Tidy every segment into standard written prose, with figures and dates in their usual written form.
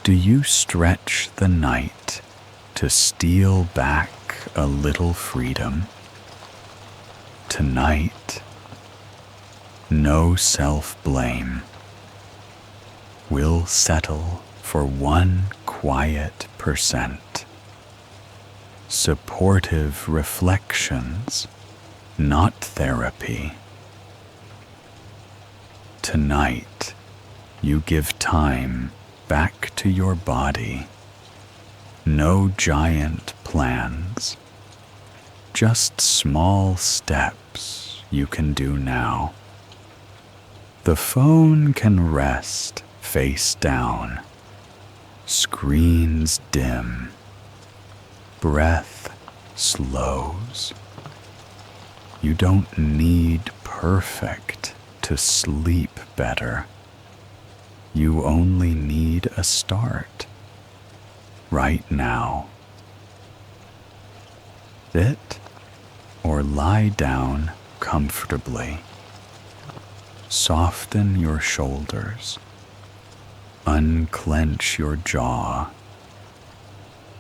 Do you stretch the night to steal back a little freedom? Tonight, no self-blame. We'll settle for 1 quiet %. Supportive reflections, not therapy. Tonight, you give time back to your body. No giant plans, just small steps you can do now. The phone can rest face down, screens dim, breath slows. You don't need perfect to sleep better. You only need a start right now. Sit or lie down comfortably. Soften your shoulders. Unclench your jaw.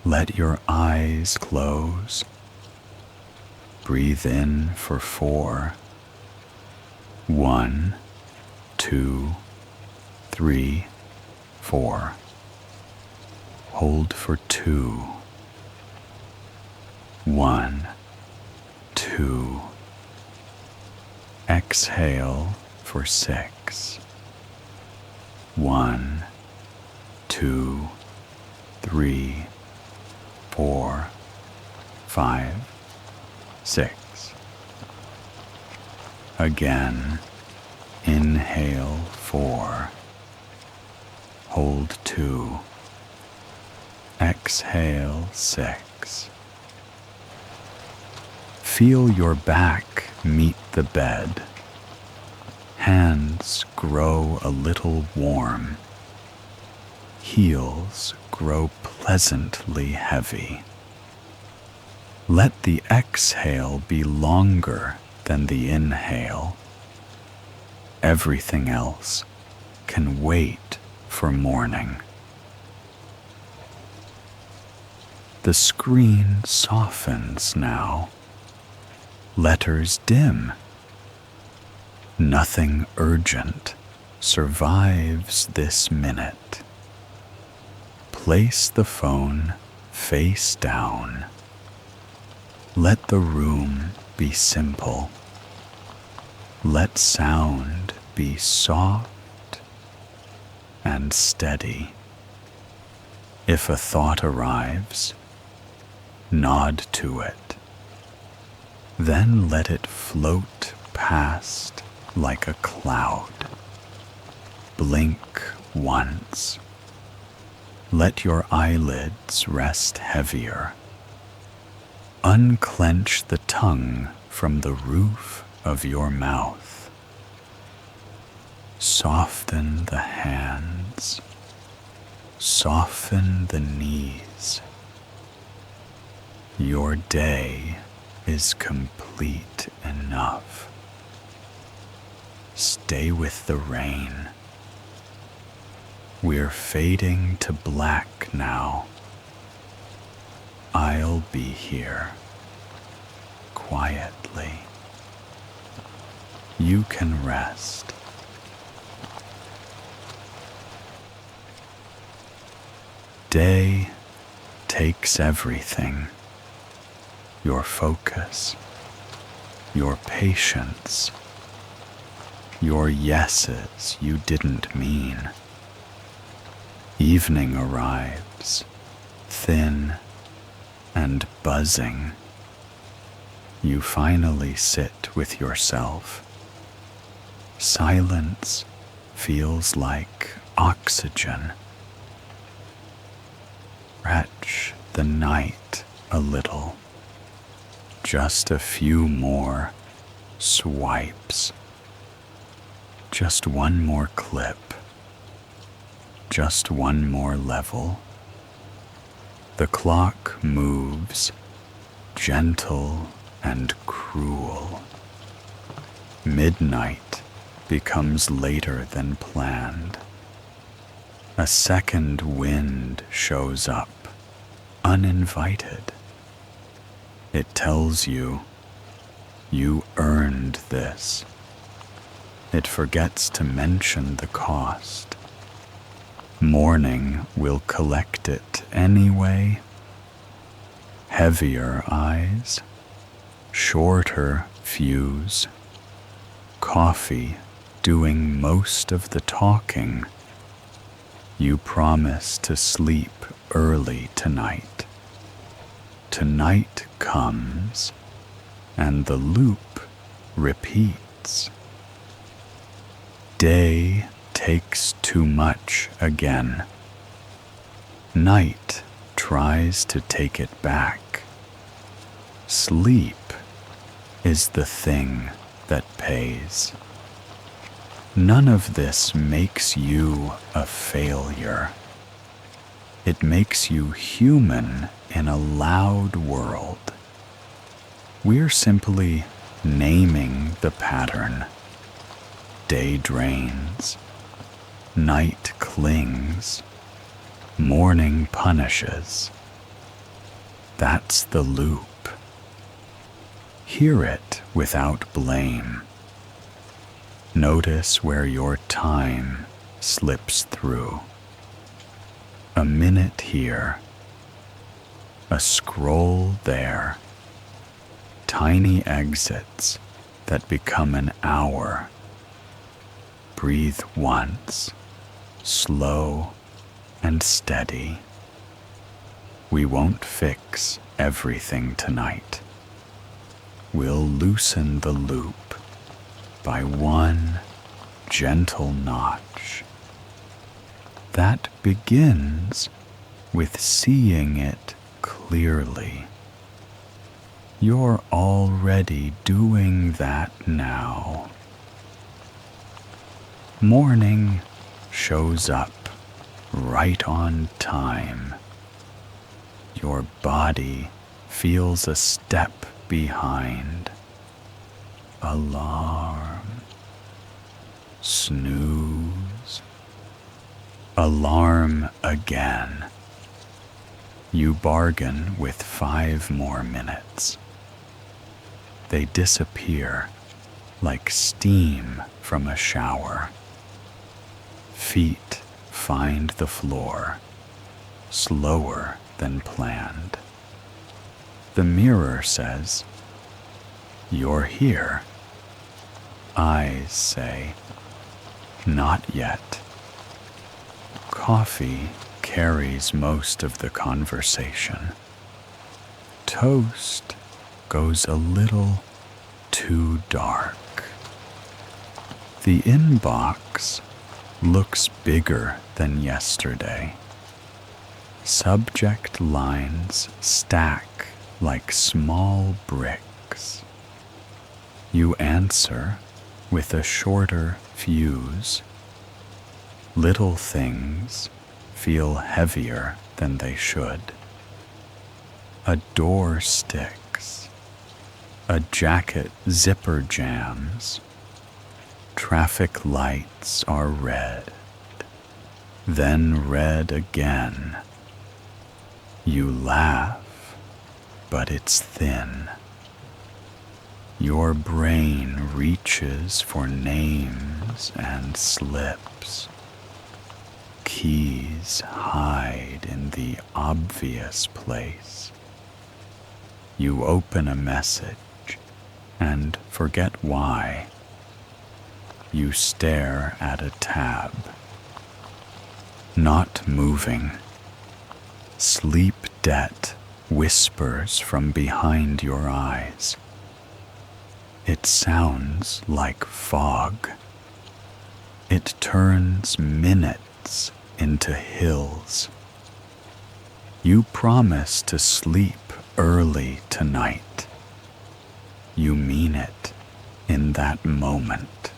Let your eyes close. Breathe in for 4. 1, 2, 3, 4. Hold for 2. 1, 2. Exhale for 6. 1, 2, 3, 4, 5, 6. Again, inhale 4. Hold 2. Exhale 6. Feel your back meet the bed. Hands grow a little warm. Heels grow pleasantly heavy. Let the exhale be longer than the inhale. Everything else can wait for morning. The screen softens now. Letters dim. Nothing urgent survives this minute. Place the phone face down. Let the room be simple. Let sound be soft and steady. If a thought arrives, nod to it. Then let it float past like a cloud. Blink once. Let your eyelids rest heavier. Unclench the tongue from the roof of your mouth. Soften the hands. Soften the knees. Your day is complete enough. Stay with the rain. We're fading to black now. I'll be here, quietly. You can rest. Day takes everything. Your focus, your patience, your yeses you didn't mean. Evening arrives, thin and buzzing. You finally sit with yourself. Silence feels like oxygen. Stretch the night a little. Just a few more swipes. Just one more clip. Just one more level. The clock moves, gentle and cruel. Midnight becomes later than planned. A second wind shows up, uninvited. It tells you, you earned this. It forgets to mention the cost. Morning will collect it anyway. Heavier eyes, shorter fuse, coffee doing most of the talking. You promise to sleep early tonight. Tonight comes, and the loop repeats. Day takes too much again. Night tries to take it back. Sleep is the thing that pays. None of this makes you a failure. It makes you human in a loud world. We're simply naming the pattern. Day drains, night clings, morning punishes. That's the loop. Hear it without blame. Notice where your time slips through. A minute here, a scroll there, tiny exits that become an hour. Breathe once, slow and steady. We won't fix everything tonight. We'll loosen the loop by one gentle notch. That begins with seeing it clearly. You're already doing that now. Morning shows up right on time. Your body feels a step behind. Alarm. Snooze. Alarm again. You bargain with 5 more minutes. They disappear like steam from a shower. Feet find the floor, slower than planned. The mirror says, "You're here." Eyes say, "Not yet." Coffee carries most of the conversation. Toast goes a little too dark. The inbox looks bigger than yesterday. Subject lines stack like small bricks. You answer with a shorter fuse. Little things feel heavier than they should. A door sticks. A jacket zipper jams. Traffic lights are red. Then red again. You laugh, but it's thin. Your brain reaches for names and slips. Keys hide in the obvious place. You open a message and forget why. You stare at a tab. Not moving. Sleep debt whispers from behind your eyes. It sounds like fog. It turns minutes into hills. You promise to sleep early tonight. You mean it in that moment.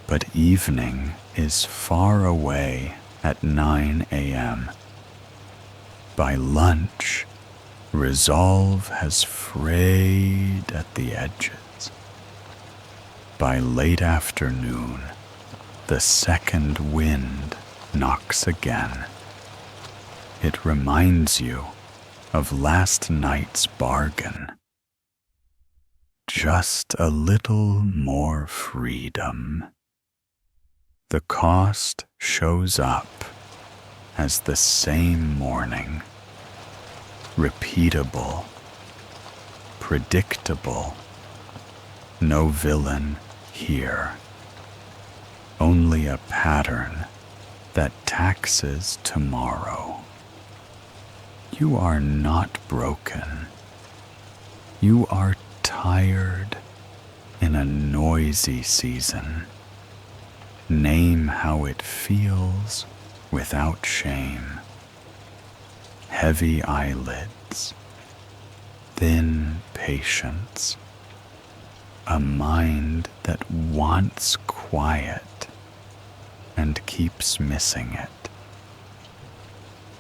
But evening is far away at 9 a.m. By lunch, resolve has frayed at the edges. By late afternoon, the second wind knocks again. It reminds you of last night's bargain. Just a little more freedom. The cost shows up as the same morning. Repeatable, predictable, no villain here. Only a pattern that taxes tomorrow. You are not broken. You are tired in a noisy season. Name how it feels without shame. Heavy eyelids, thin patience, a mind that wants quiet and keeps missing it.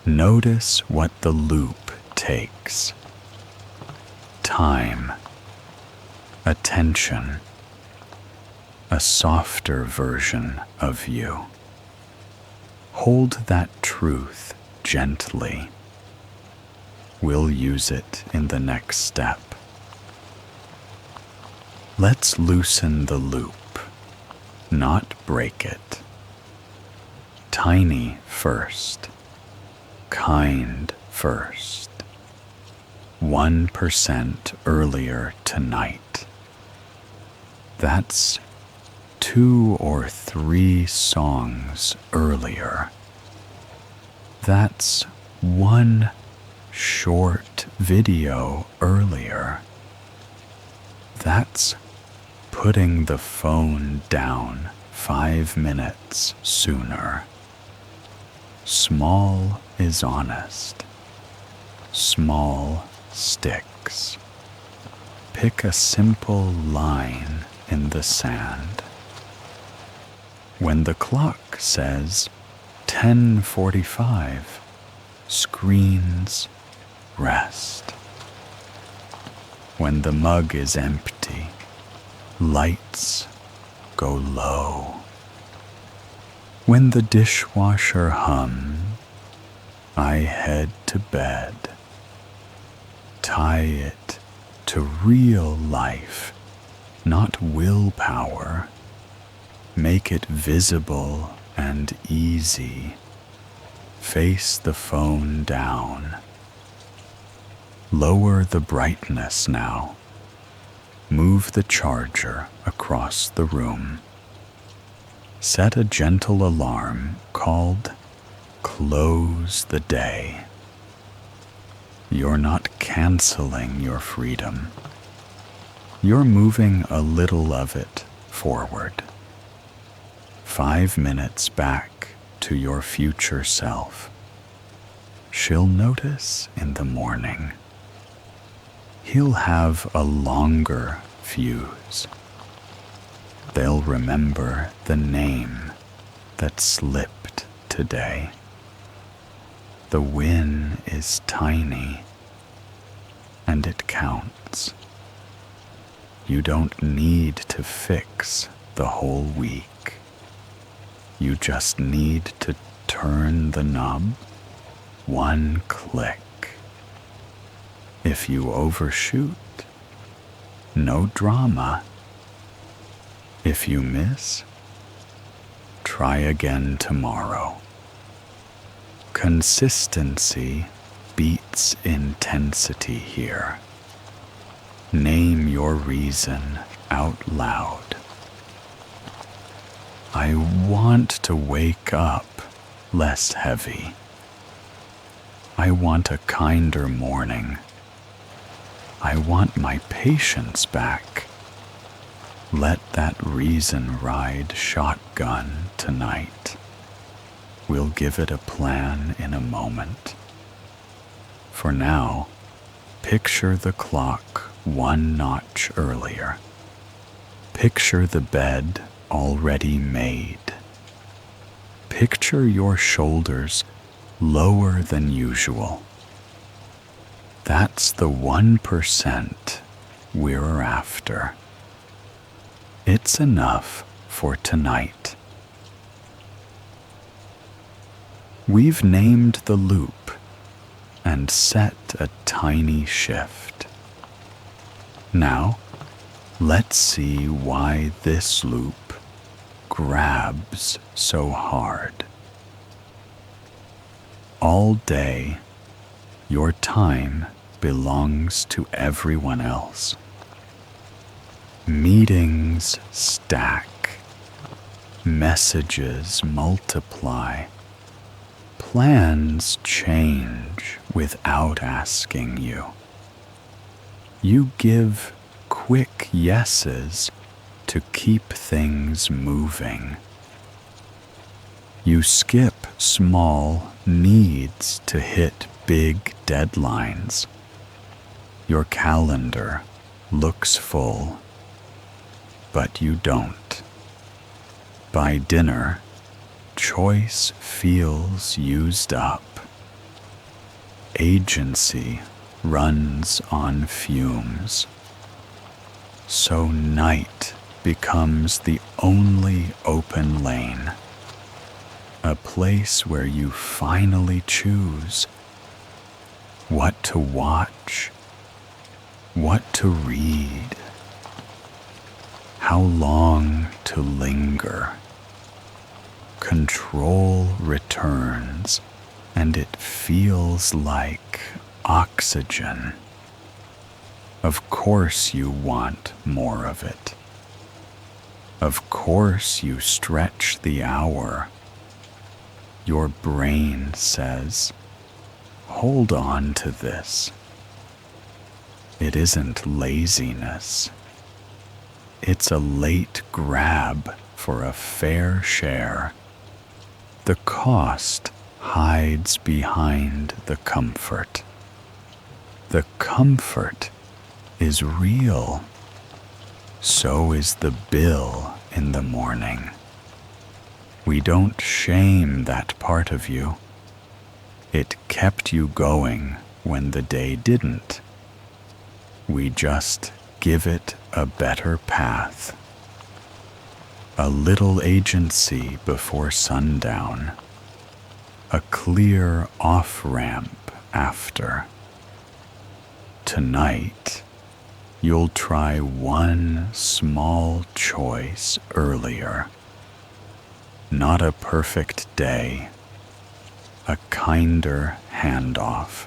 Notice what the loop takes. Time, attention, a softer version of you. Hold that truth gently. We'll use it in the next step. Let's loosen the loop, not break it. Tiny first, kind first. 1% earlier tonight. That's 2 or 3 songs earlier. That's 1 short video earlier. That's putting the phone down 5 minutes sooner. Small is honest. Small sticks. Pick a simple line in the sand. When the clock says 10:45, screens rest. When the mug is empty, lights go low. When the dishwasher hums, I head to bed. Tie it to real life, not willpower. Make it visible and easy. Face the phone down. Lower the brightness now. Move the charger across the room. Set a gentle alarm called Close the Day. You're not canceling your freedom. You're moving a little of it forward. 5 minutes back to your future self. She'll notice in the morning. He'll have a longer fuse. They'll remember the name that slipped today. The win is tiny, and it counts. You don't need to fix the whole week. You just need to turn the knob 1 click. If you overshoot, no drama. If you miss, try again tomorrow. Consistency beats intensity here. Name your reason out loud. I want to wake up less heavy. I want a kinder morning. I want my patience back. Let that reason ride shotgun tonight. We'll give it a plan in a moment. For now, picture the clock 1 notch earlier. Picture the bed already made. Picture your shoulders lower than usual. That's the 1% we're after. It's enough for tonight. We've named the loop and set a tiny shift. Now, let's see why this loop grabs so hard. All day, your time belongs to everyone else. Meetings stack, messages multiply, plans change without asking you. You give quick yeses to keep things moving. You skip small needs to hit big deadlines. Your calendar looks full, but you don't. By dinner, choice feels used up. Agency runs on fumes. So night becomes the only open lane, a place where you finally choose what to watch, what to read, how long to linger. Control returns, and it feels like oxygen. Of course you want more of it. Of course you stretch the hour. Your brain says, hold on to this. It isn't laziness. It's a late grab for a fair share. The cost hides behind the comfort. The comfort is real. So is the bill in the morning. We don't shame that part of you. It kept you going when the day didn't. We just give it a better path. A little agency before sundown. A clear off-ramp after. Tonight, you'll try one small choice earlier. Not a perfect day, a kinder handoff.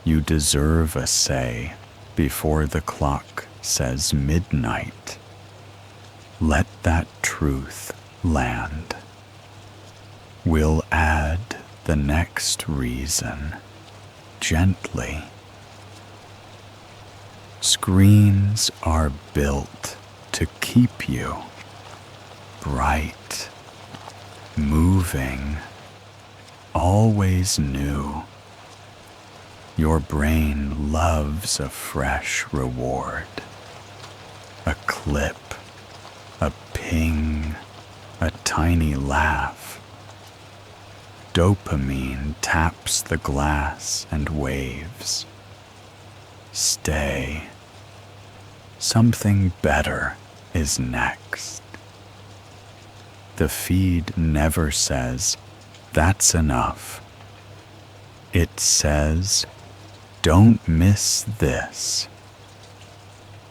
You deserve a say before the clock says midnight. Let that truth land. We'll add the next reason gently. Screens are built to keep you bright, moving, always new. Your brain loves a fresh reward, a clip, a ping, a tiny laugh. Dopamine taps the glass and waves. Stay. Something better is next. The feed never says, that's enough. It says, don't miss this.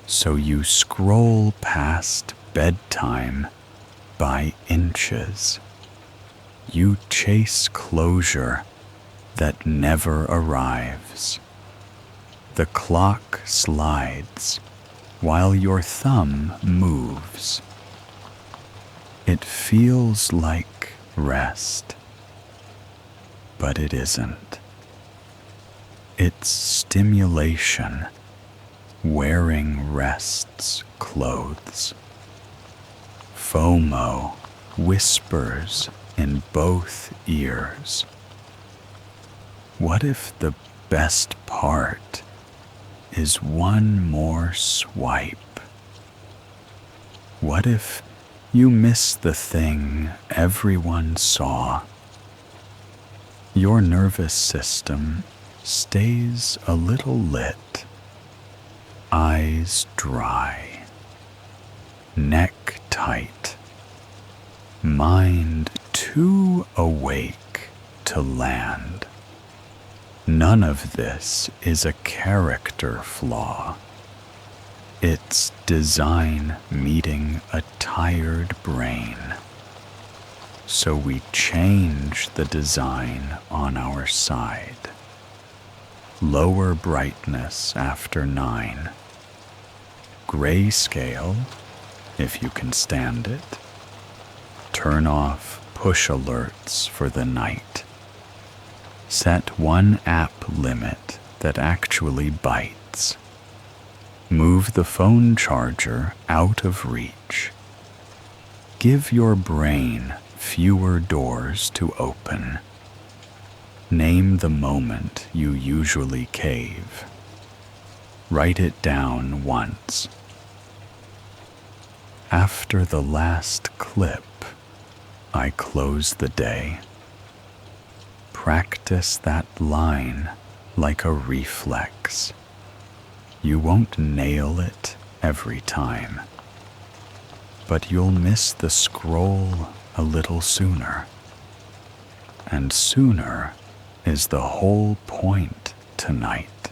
So you scroll past bedtime by inches. You chase closure that never arrives. The clock slides while your thumb moves. It feels like rest, but it isn't. It's stimulation wearing rest's clothes. FOMO whispers in both ears. What if the best part is one more swipe? What if you miss the thing everyone saw? Your nervous system stays a little lit, eyes dry, neck tight, mind too awake to land. None of this is a character flaw. It's design meeting a tired brain. So we change the design on our side. Lower brightness after 9. Grayscale, if you can stand it. Turn off push alerts for the night. Set one app limit that actually bites. Move the phone charger out of reach. Give your brain fewer doors to open. Name the moment you usually cave. Write it down once. After the last clip, I close the day. Practice that line like a reflex. You won't nail it every time, but you'll miss the scroll a little sooner. And sooner is the whole point tonight.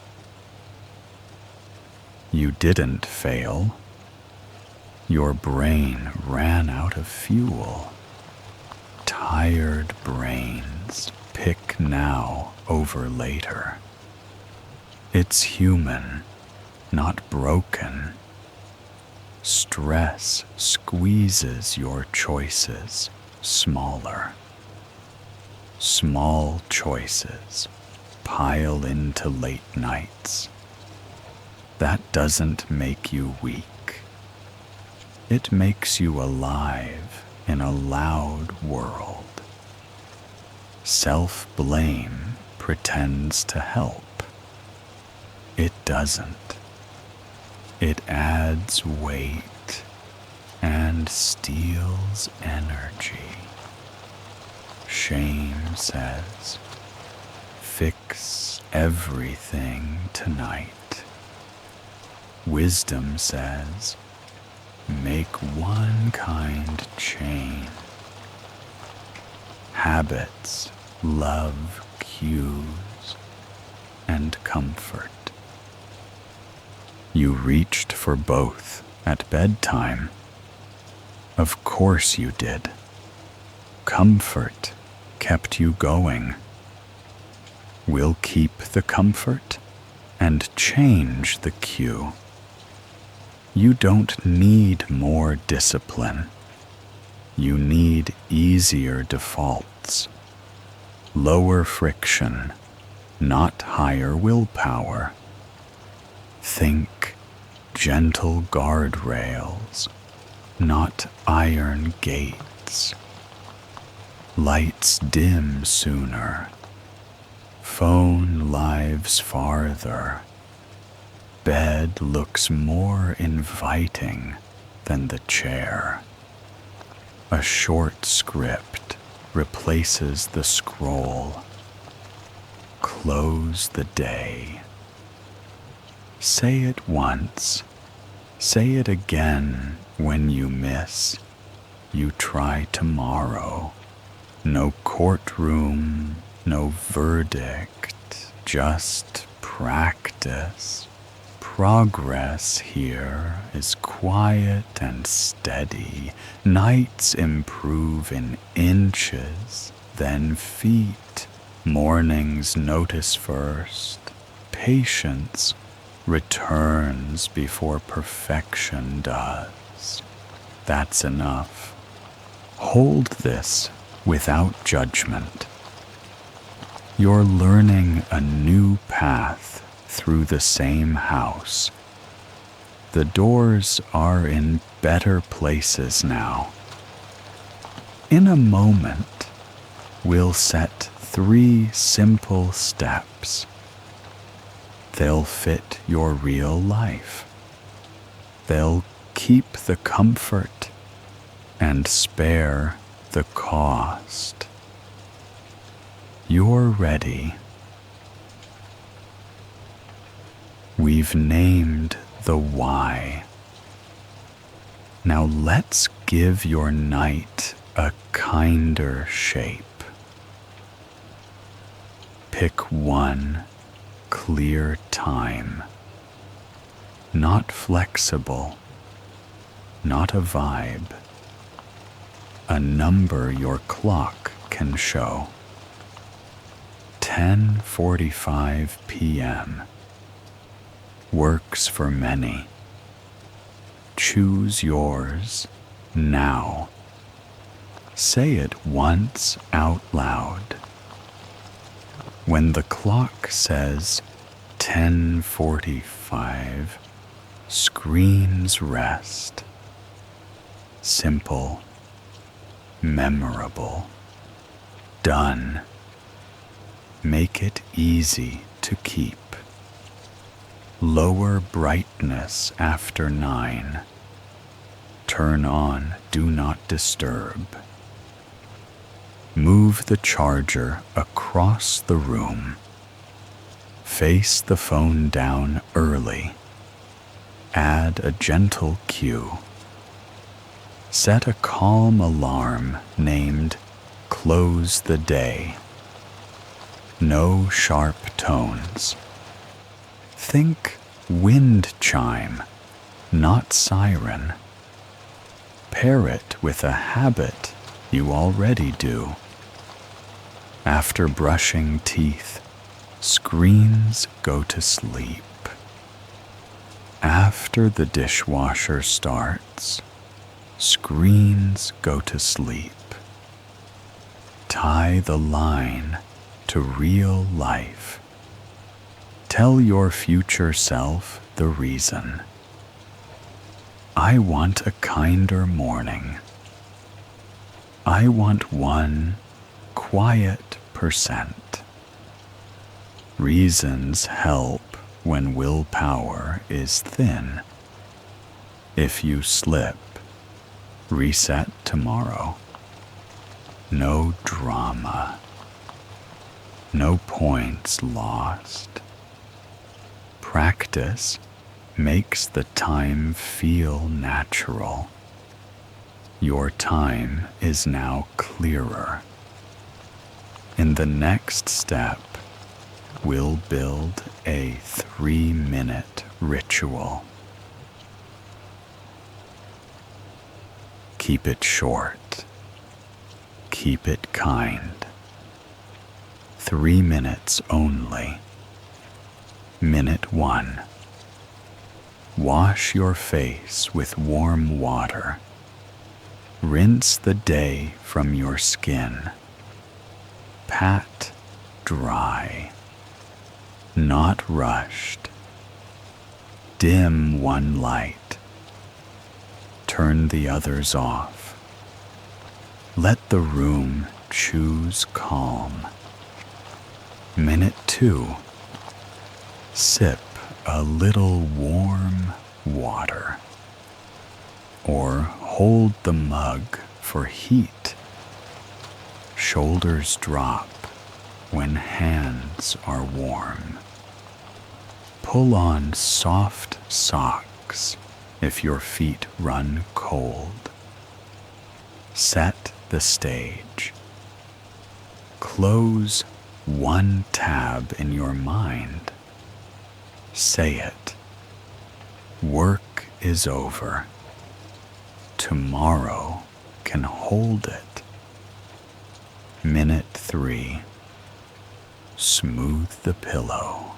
You didn't fail. Your brain ran out of fuel. Tired brains pick now over later. It's human, not broken. Stress squeezes your choices smaller. Small choices pile into late nights. That doesn't make you weak. It makes you alive in a loud world. Self-blame pretends to help. It doesn't. It adds weight and steals energy. Shame says, fix everything tonight. Wisdom says, make one kind change. Habits love cues and comfort. You reached for both at bedtime. Of course you did. Comfort kept you going. We'll keep the comfort and change the cue. You don't need more discipline. You need easier defaults. Lower friction, not higher willpower. Think gentle guardrails, not iron gates. Lights dim sooner. Phone lives farther. Bed looks more inviting than the chair. A short script replaces the scroll. Close the day. Say it once. Say it again when you miss. You try tomorrow. No courtroom, no verdict, just practice. Progress here is quiet and steady. Nights improve in inches, then feet. Mornings notice first. Patience returns before perfection does. That's enough. Hold this without judgment. You're learning a new path through the same house. The doors are in better places now. In a moment, we'll set 3 simple steps. They'll fit your real life. They'll keep the comfort and spare the cost. You're ready. We've named the why. Now let's give your night a kinder shape. Pick one clear time, not flexible, not a vibe, a number your clock can show. 10:45 p.m. works for many. Choose yours now. Say it once out loud. When the clock says 10:45, screens rest. Simple, memorable, done. Make it easy to keep. Lower brightness after 9. Turn on Do Not Disturb. Move the charger across the room. Face the phone down early. Add a gentle cue. Set a calm alarm named Close the Day. No sharp tones. Think wind chime, not siren. Pair it with a habit you already do. After brushing teeth, screens go to sleep. After the dishwasher starts, screens go to sleep. Tie the line to real life. Tell your future self the reason. I want a kinder morning. I want one quiet percent. Reasons help when willpower is thin. If you slip, reset tomorrow. No drama. No points lost. Practice makes the time feel natural. Your time is now clearer. In the next step, we'll build a 3-minute ritual. Keep it short. Keep it kind. 3 minutes only. Minute 1. Wash your face with warm water. Rinse the day from your skin. Pat dry. Not rushed. Dim one light. Turn the others off. Let the room choose calm. Minute 2. Sip a little warm water. Or hold the mug for heat. Shoulders drop when hands are warm. Pull on soft socks if your feet run cold. Set the stage. Close one tab in your mind. Say it. Work is over. Tomorrow can hold it. Minute 3. Smooth the pillow.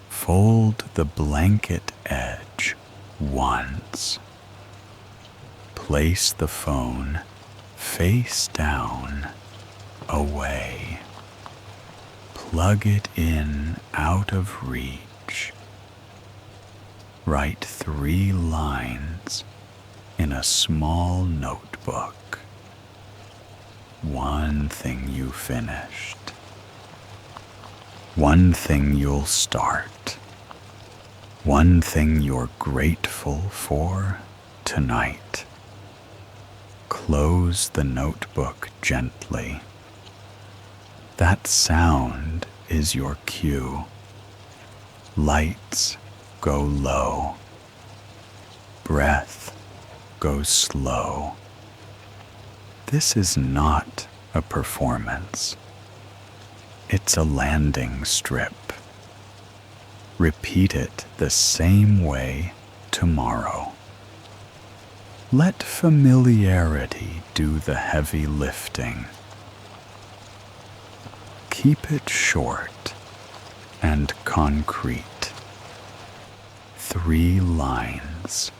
Fold the blanket edge once. Place the phone face down, away. Plug it in out of reach. Write 3 lines in a small notebook. One thing you finished. One thing you'll start. One thing you're grateful for tonight. Close the notebook gently. That sound is your cue. Lights go low. Breath goes slow. This is not a performance. It's a landing strip. Repeat it the same way tomorrow. Let familiarity do the heavy lifting. Keep it short and concrete. 3 lines.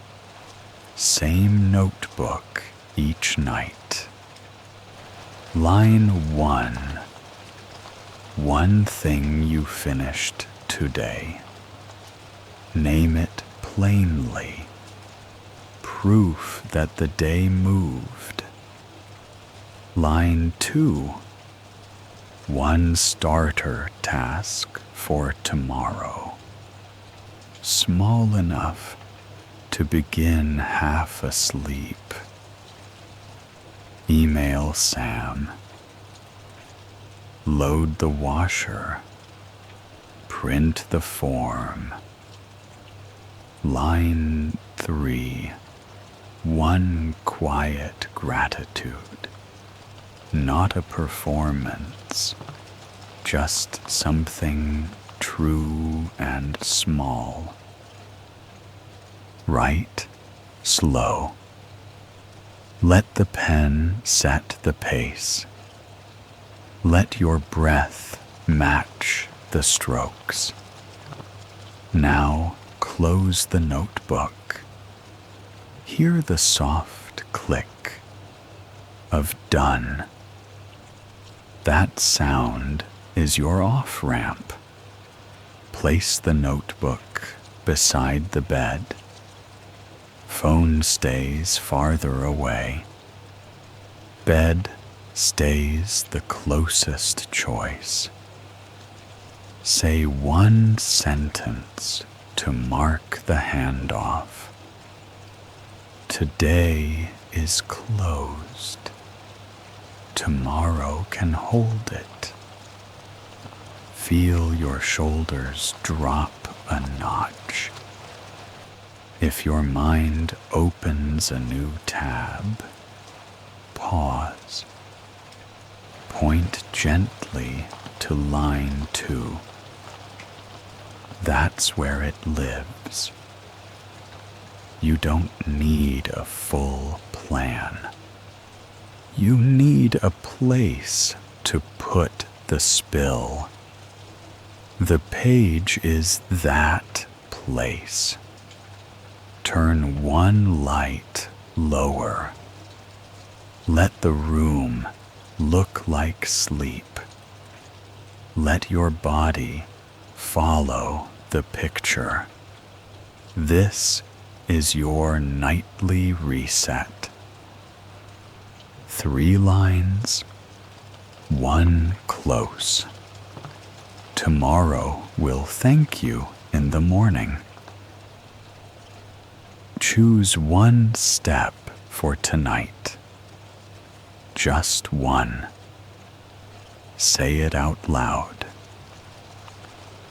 Same notebook each night. Line 1. One thing you finished today. Name it plainly. Proof that the day moved. Line 2. One starter task for tomorrow. Small enough to begin half asleep. Email Sam. Load the washer. Print the form. Line 3. One quiet gratitude. Not a performance, just something true and small. Write slow. Let the pen set the pace. Let your breath match the strokes. Now close the notebook. Hear the soft click of done. That sound is your off-ramp. Place the notebook beside the bed. Phone stays farther away. Bed stays the closest choice. Say one sentence to mark the handoff. Today is closed. Tomorrow can hold it. Feel your shoulders drop a notch. If your mind opens a new tab, pause. Point gently to line 2. That's where it lives. You don't need a full plan. You need a place to put the spill. The page is that place. Turn one light lower. Let the room look like sleep. Let your body follow the picture. This is your nightly reset. 3 lines, 1 close. Tomorrow will thank you in the morning. Choose one step for tonight. Just one. Say it out loud.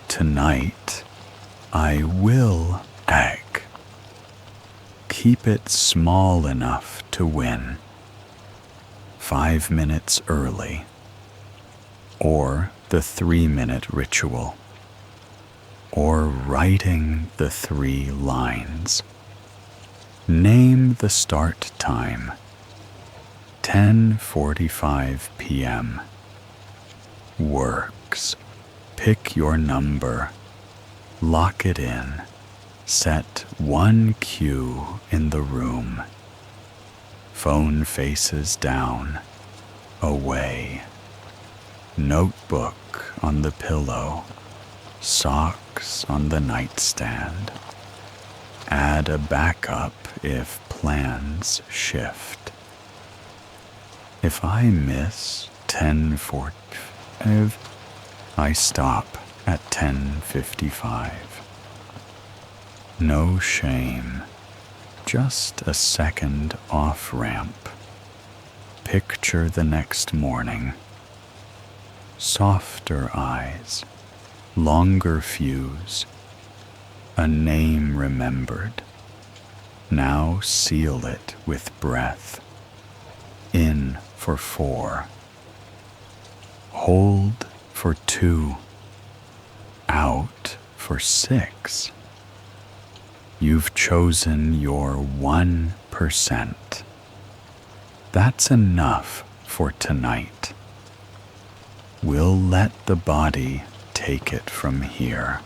Tonight, I will egg. Keep it small enough to win. 5 minutes early. Or the 3-minute ritual. Or writing the 3 lines. Name the start time. 10:45 p.m. Works. Pick your number. Lock it in. Set one cue in the room. Phone faces down. Away. Notebook on the pillow. Socks on the nightstand. Add a backup if plans shift. If I miss 10:45, I stop at 10:55. No shame, just a second off-ramp. Picture the next morning. Softer eyes, longer fuse, a name remembered. Now seal it with breath. In for 4. Hold for 2, out for 6. You've chosen your 1%. That's enough for tonight. We'll let the body take it from here.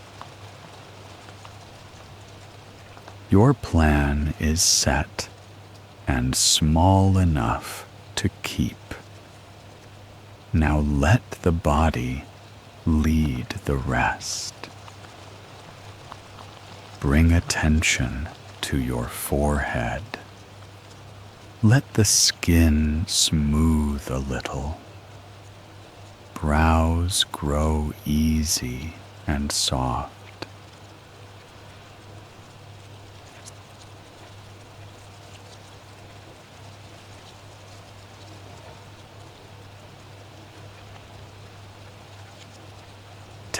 Your plan is set and small enough to keep. Now let the body lead the rest. Bring attention to your forehead. Let the skin smooth a little. Brows grow easy and soft.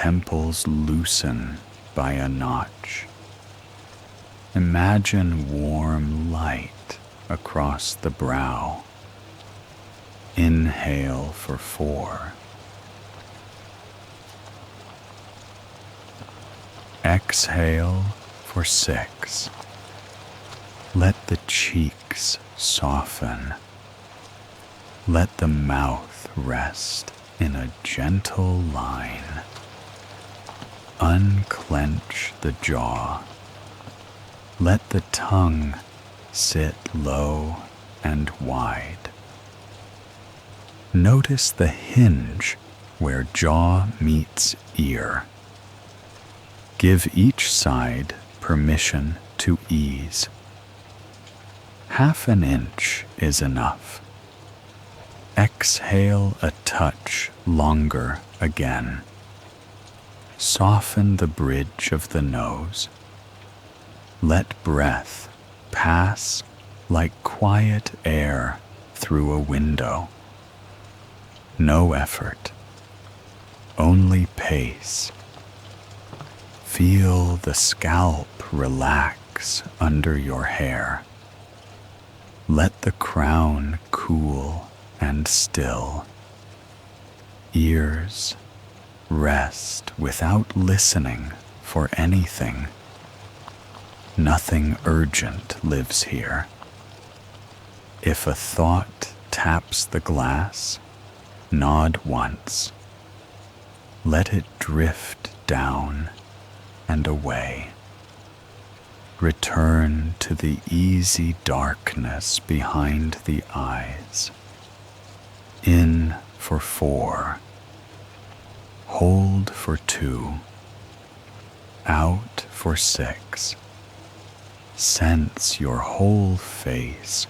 Temples loosen by a notch. Imagine warm light across the brow. Inhale for 4. Exhale for 6. Let the cheeks soften. Let the mouth rest in a gentle line. Unclench the jaw. Let the tongue sit low and wide. Notice the hinge where jaw meets ear. Give each side permission to ease. Half an inch is enough. Exhale a touch longer again. Soften the bridge of the nose. Let breath pass like quiet air through a window. No effort, only pace. Feel the scalp relax under your hair. Let the crown cool and still. Ears rest without listening for anything. Nothing urgent lives here. If a thought taps the glass, nod once. Let it drift down and away. Return to the easy darkness behind the eyes. In for 4. Hold for 2. Out for 6. Sense your whole face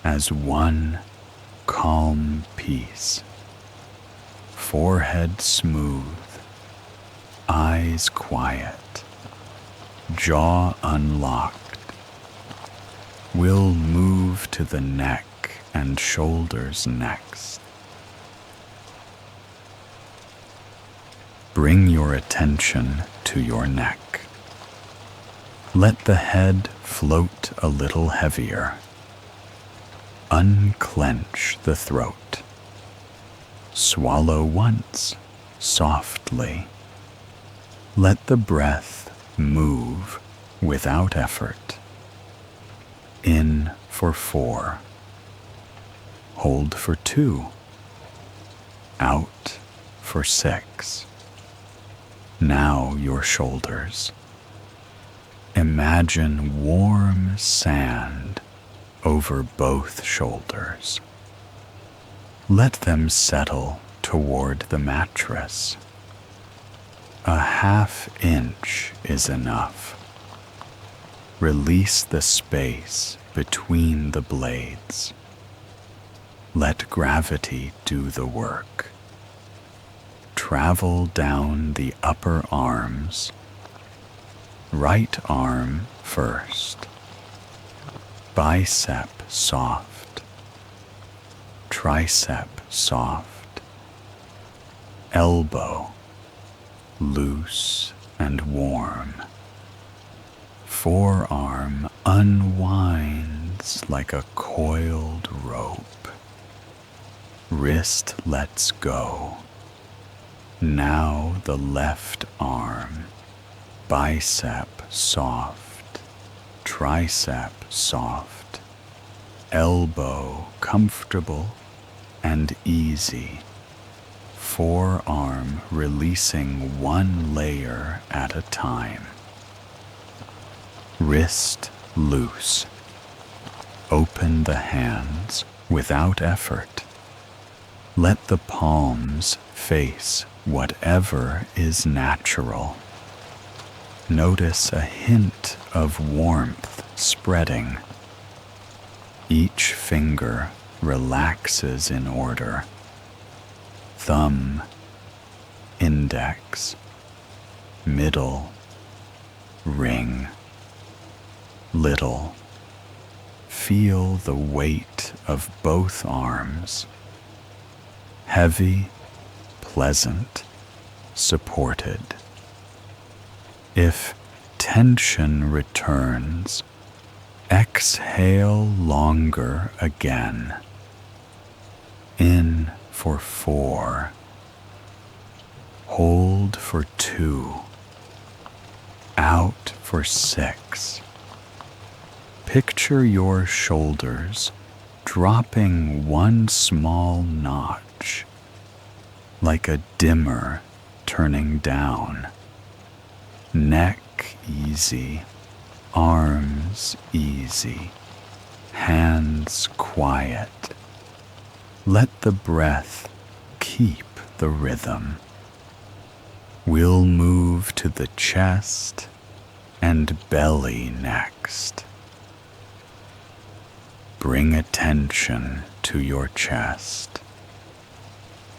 as one calm piece. Forehead smooth, eyes quiet, jaw unlocked. We'll move to the neck and shoulders next. Bring your attention to your neck. Let the head float a little heavier. Unclench the throat. Swallow once, softly. Let the breath move without effort. In for 4. Hold for 2. Out for 6. Now your shoulders. Imagine warm sand over both shoulders. Let them settle toward the mattress. A ½ inch is enough. Release the space between the blades. Let gravity do the work. Travel down the upper arms. Right arm first. Bicep soft. Tricep soft. Elbow loose and warm. Forearm unwinds like a coiled rope. Wrist lets go. Now the left arm, bicep soft, tricep soft, elbow comfortable and easy, forearm releasing one layer at a time. Wrist loose. Open the hands without effort. Let the palms face whatever is natural. Notice a hint of warmth spreading. Each finger relaxes in order. Thumb, index, middle, ring, little. Feel the weight of both arms. Heavy, pleasant, supported. If tension returns, exhale longer again. In for 4. Hold for 2. Out for 6. Picture your shoulders dropping one small notch, like a dimmer turning down. Neck easy, arms easy, hands quiet. Let the breath keep the rhythm. We'll move to the chest and belly next. Bring attention to your chest.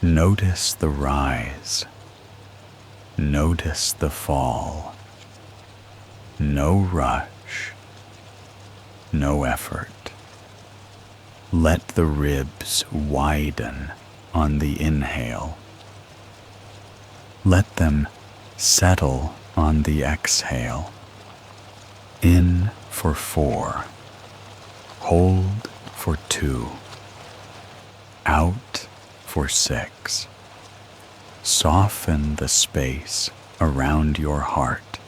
Notice the rise. Notice the fall. No rush. No effort. Let the ribs widen on the inhale. Let them settle on the exhale. In for 4. Hold for 2. Out for 6. Soften the space around your heart.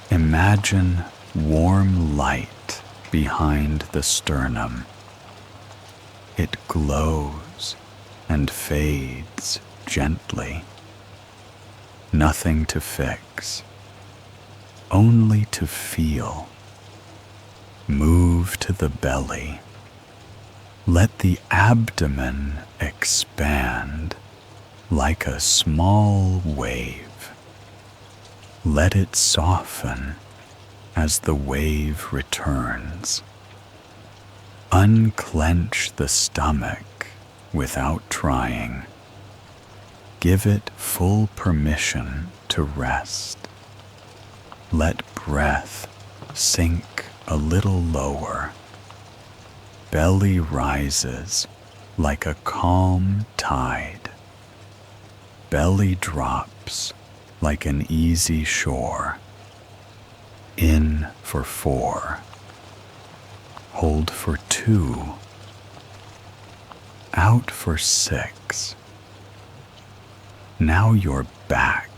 Imagine warm light behind the sternum. It glows and fades gently. Nothing to fix, only to feel. Move to the belly. Let the abdomen expand like a small wave. Let it soften as the wave returns. Unclench the stomach without trying. Give it full permission to rest. Let breath sink a little lower. Belly rises like a calm tide. Belly drops like an easy shore. In for 4. Hold for 2. Out for 6. Now you're back.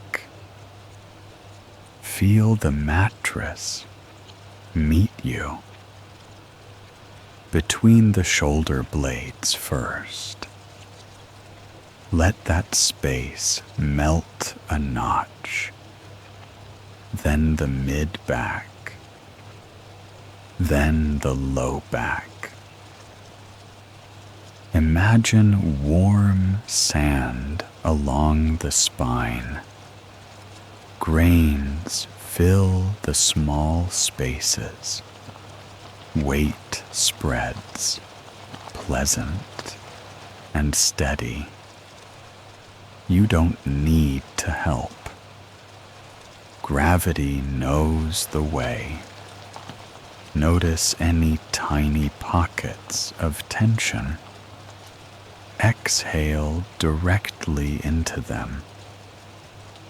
Feel the mattress meet you. Between the shoulder blades first. Let that space melt a notch. Then the mid-back. Then the low back. Imagine warm sand along the spine. Grains fill the small spaces. Weight spreads, pleasant and steady. You don't need to help. Gravity knows the way. Notice any tiny pockets of tension. Exhale directly into them.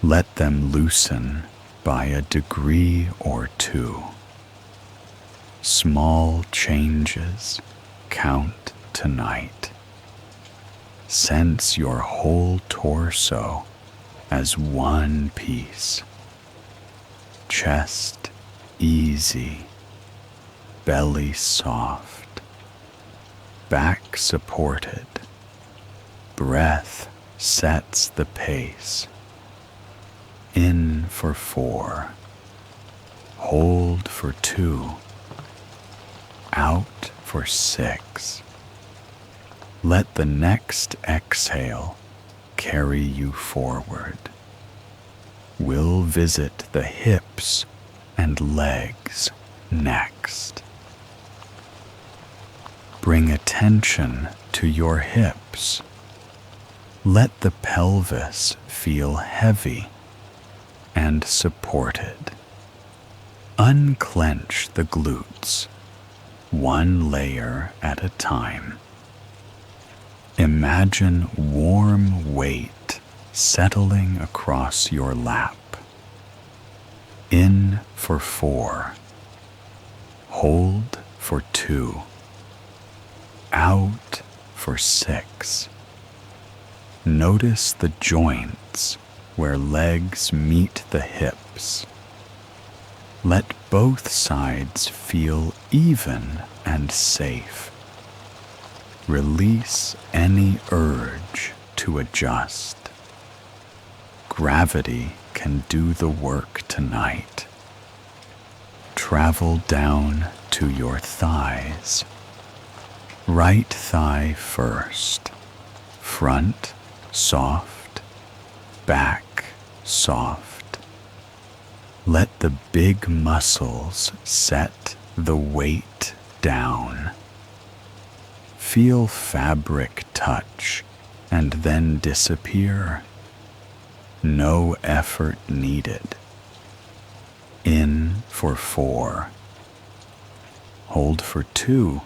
Let them loosen by a degree or 2. Small changes count tonight. Sense your whole torso as one piece. Chest easy, belly soft, back supported. Breath sets the pace. In for 4, hold for 2, out for 6. Let the next exhale carry you forward. We'll visit the hips and legs next. Bring attention to your hips. Let the pelvis feel heavy and supported. Unclench the glutes, one layer at a time. Imagine warm weight settling across your lap. In for 4, hold for 2, out for 6. Notice the joints where legs meet the hips. Let both sides feel even and safe. Release any urge to adjust. Gravity can do the work tonight. Travel down to your thighs. Right thigh first, front soft, back soft. Let the big muscles set the weight down. Feel fabric touch and then disappear. No effort needed. In for 4, hold for 2,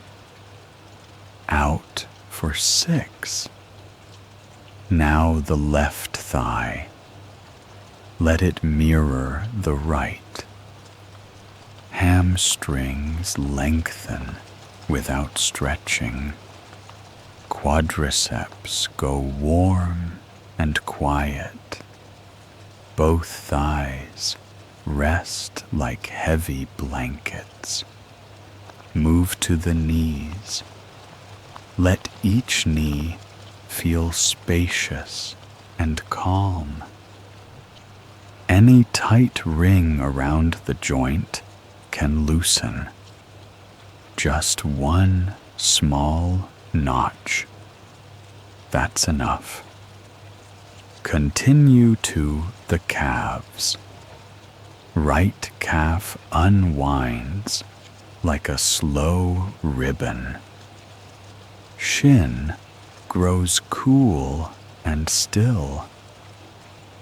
out for 6. Now the left thigh. Let it mirror the right. Hamstrings lengthen without stretching. Quadriceps go warm and quiet. Both thighs rest like heavy blankets. Move to the knees. Let each knee feel spacious and calm. Any tight ring around the joint can loosen. Just one small notch. That's enough. Continue to the calves. Right calf unwinds like a slow ribbon. Shin grows cool and still.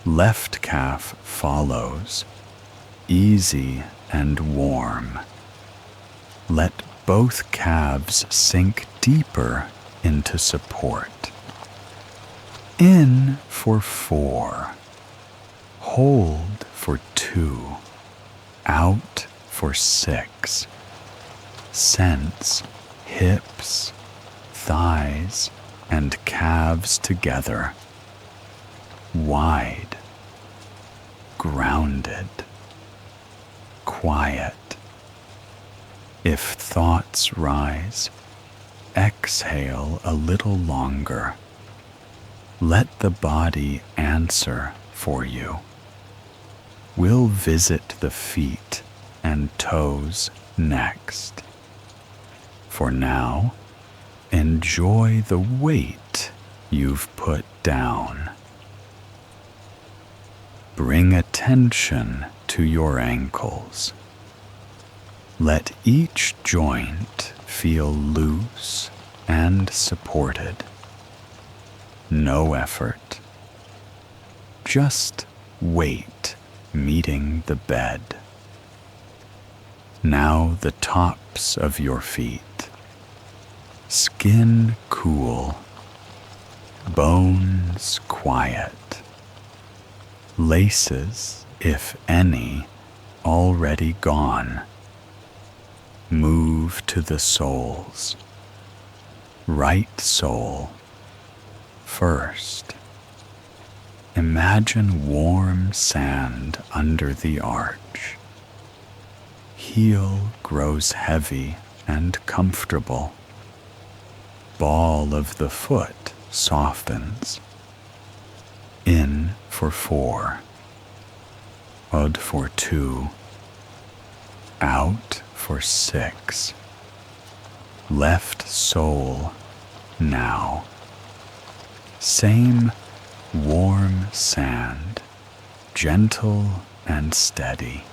Left calf follows, easy and warm. Let both calves sink deeper into support. In for 4, hold for 2, out for 6. Sense hips, thighs, and calves together. Wide, grounded, quiet. If thoughts rise, exhale a little longer. Let the body answer for you. We'll visit the feet and toes next. For now, enjoy the weight you've put down. Bring attention to your ankles. Let each joint feel loose and supported. No effort. Just weight meeting the bed. Now the tops of your feet. Skin cool. Bones quiet. Laces, if any, already gone. Move to the soles. Right sole first. Imagine warm sand under the arch. Heel grows heavy and comfortable. Ball of the foot softens. In for 4. Ud for 2. Out for 6. Left sole now. Same warm sand, gentle and steady.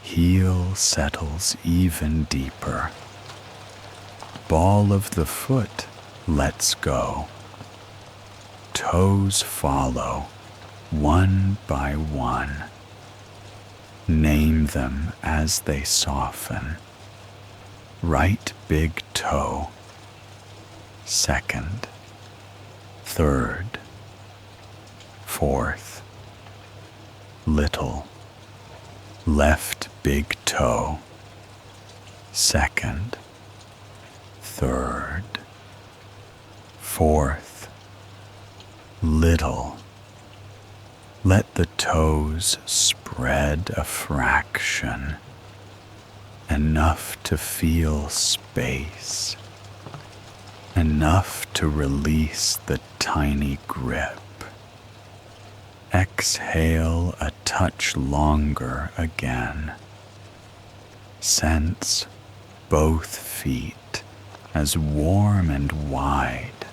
Heel settles even deeper. Ball of the foot lets go. Toes follow, one by one. Name them as they soften. Right big toe. Second. Third. Fourth. Little. Left big toe. Second. Third. Fourth. Little. Let the toes spread a fraction, enough to feel space, enough to release the tiny grip. Exhale a touch longer again. Sense both feet as warm and wide.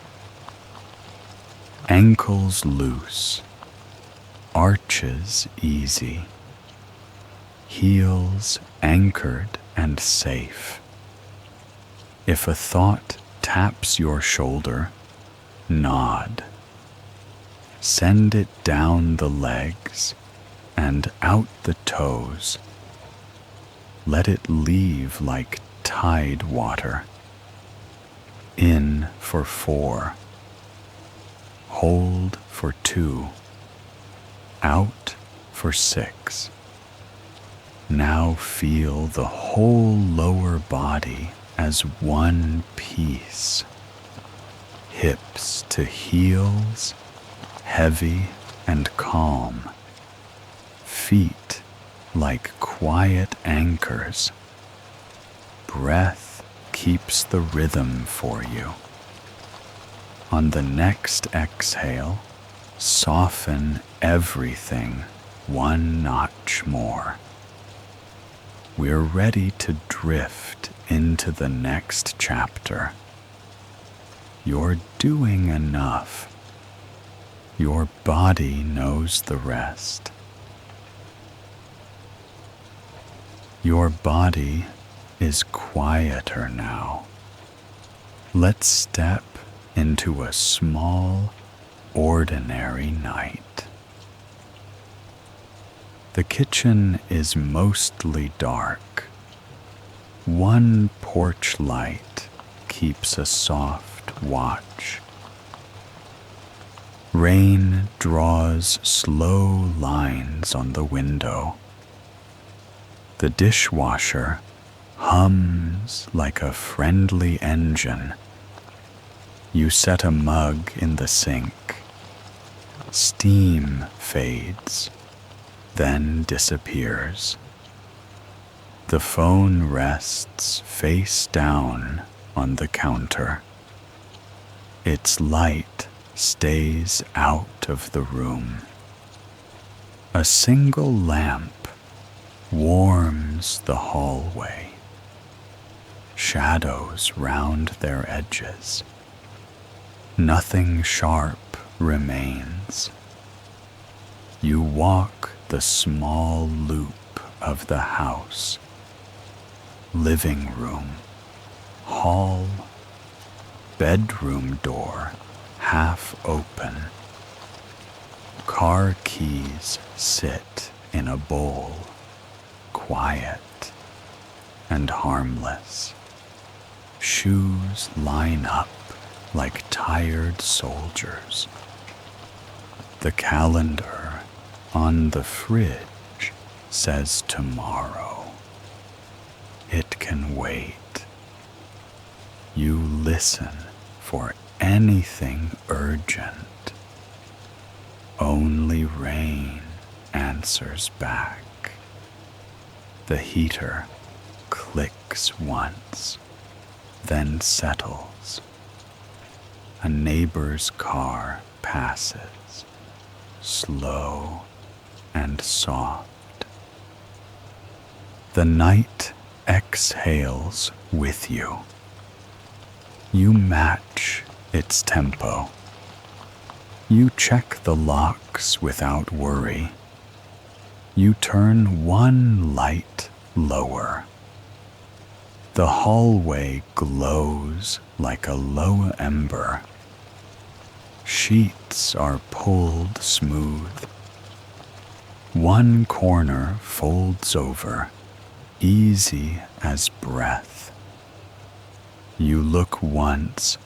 Ankles loose. Arches easy. Heels anchored and safe. If a thought taps your shoulder, nod. Send it down the legs and out the toes. Let it leave like tide water. In for 4. Hold for 2. Out for 6. Now feel the whole lower body as one piece. Hips to heels, heavy and calm. Feet like quiet anchors. Breath keeps the rhythm for you. On the next exhale, soften everything one notch more. We're ready to drift into the next chapter. You're doing enough. Your body knows the rest. Your body is quieter now. Let's step into a small, ordinary night. The kitchen is mostly dark. One porch light keeps a soft watch. Rain draws slow lines on the window. The dishwasher hums like a friendly engine. You set a mug in the sink. Steam fades, then disappears. The phone rests face down on the counter. Its light stays out of the room. A single lamp warms the hallway. Shadows round their edges. Nothing sharp remains. You walk the small loop of the house. Living room, hall, bedroom door half open. Car keys sit in a bowl, quiet and harmless. Shoes line up like tired soldiers. The calendar on the fridge says tomorrow. It can wait. You listen for anything urgent. Only rain answers back. The heater clicks once, then settles. A neighbor's car passes, slow and soft. The night exhales with you. You match its tempo. You check the locks without worry. You turn one light lower. The hallway glows like a low ember. Sheets are pulled smooth. One corner folds over, easy as breath. You look once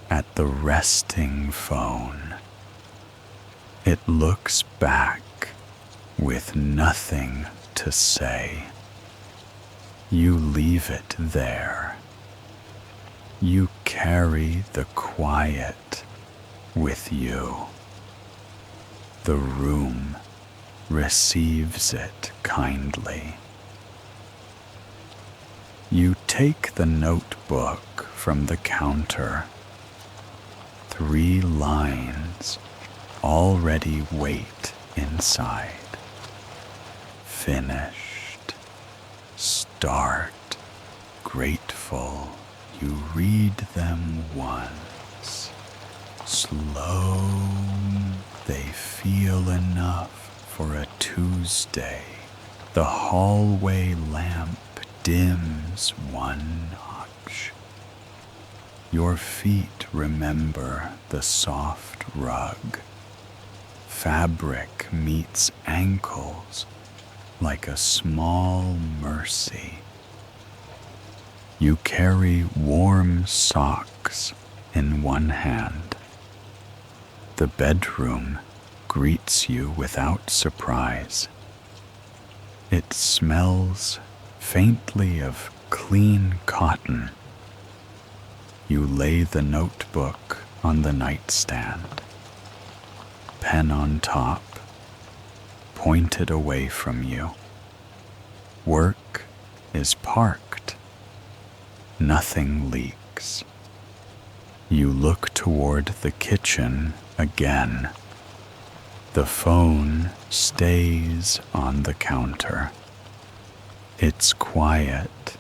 at the resting phone. It looks back with nothing to say. You leave it there. You carry the quiet with you. The room receives it kindly. You take the notebook from the counter. 3 lines already wait inside. Finished. Start. Grateful. You read them once. Slow. They feel enough for a Tuesday. The hallway lamp dims 1 notch. Your feet remember the soft rug. Fabric meets ankles like a small mercy. You carry warm socks in one hand. The bedroom greets you without surprise. It smells faintly of clean cotton. You lay the notebook on the nightstand. Pen on top, pointed away from you. Work is parked. Nothing leaks. You look toward the kitchen again. The phone stays on the counter. Its quiet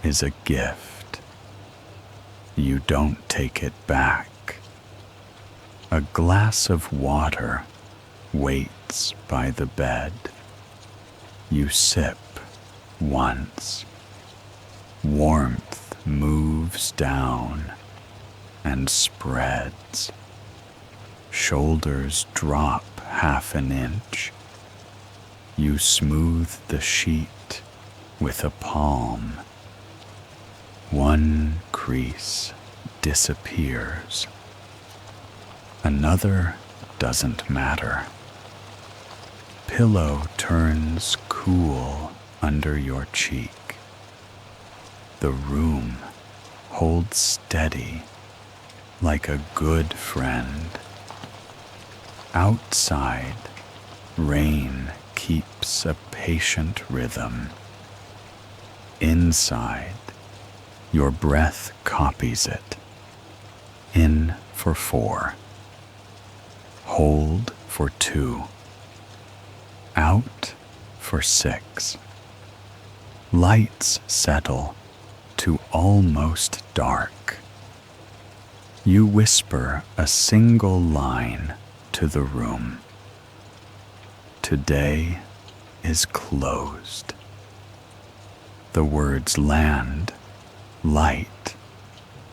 is a gift. You don't take it back. A glass of water waits by the bed. You sip once. Warmth moves down and spreads. Shoulders drop half an inch. You smooth the sheet with a palm. 1 crease disappears. Another doesn't matter. Pillow turns cool under your cheek. The room holds steady like a good friend. Outside, rain keeps a patient rhythm. Inside, your breath copies it. In for 4. Hold for 2. Out for 6. Lights settle to almost dark. You whisper a single line to the room. Today is closed. The words land light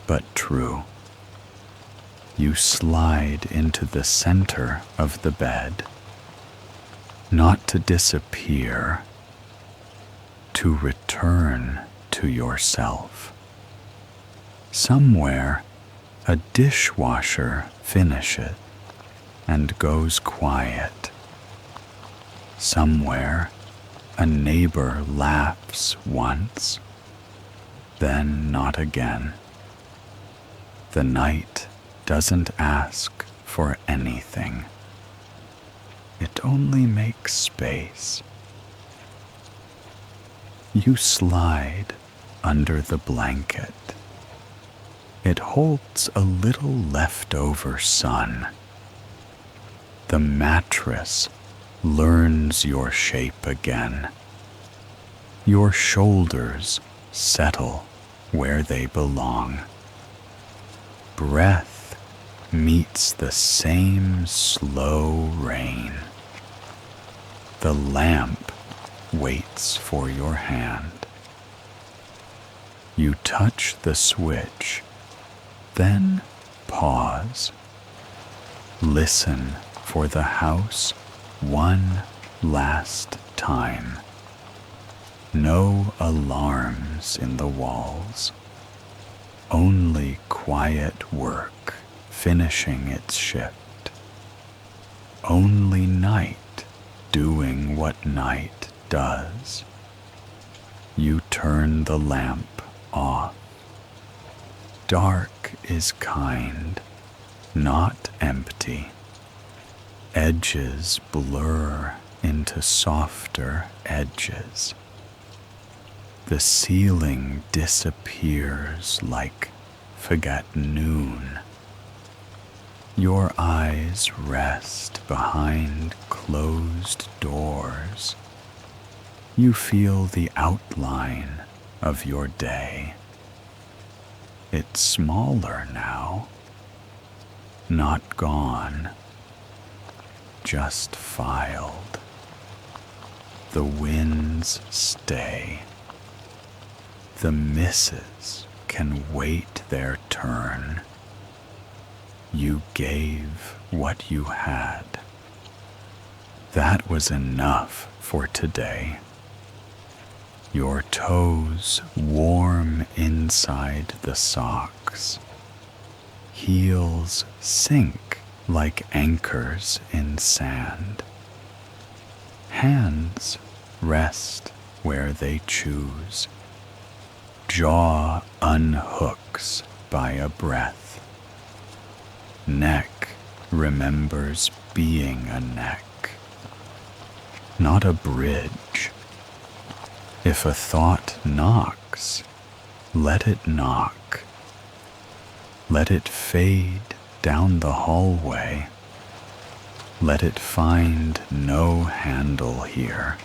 but true. You slide into the center of the bed, not to disappear, to return to yourself. Somewhere, a dishwasher finishes and goes quiet. Somewhere, a neighbor laughs once, then not again. The night doesn't ask for anything. It only makes space. You slide under the blanket. It holds a little leftover sun. The mattress learns your shape again. Your shoulders settle where they belong. Breath meets the same slow rain. The lamp waits for your hand. You touch the switch, then pause. Listen for the house one last time. No alarms in the walls, only quiet work finishing its shift. Only night doing what night does. You turn the lamp off. Dark is kind, not empty. Edges blur into softer edges. The ceiling disappears like forget noon. Your eyes rest behind closed doors. You feel the outline of your day. It's smaller now, not gone, just filed. The winds stay. The misses can wait their turn. You gave what you had. That was enough for today. Your toes warm inside the socks. Heels sink like anchors in sand. Hands rest where they choose. Jaw unhooks by a breath. Neck remembers being a neck, not a bridge. If a thought knocks, let it knock. Let it fade down the hallway. Let it find no handle here.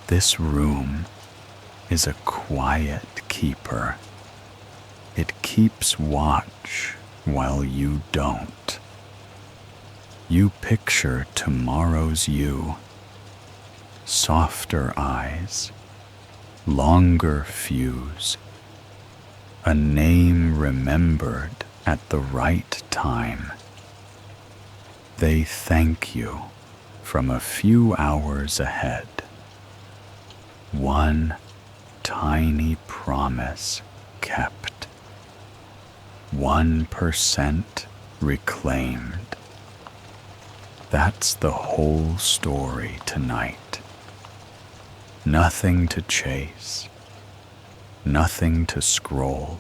This room is a quiet keeper. It keeps watch while you don't. You picture tomorrow's you. Softer eyes, longer fuse, a name remembered at the right time. They thank you from a few hours ahead. One tiny promise kept. 1% reclaimed. That's the whole story tonight. Nothing to chase, nothing to scroll,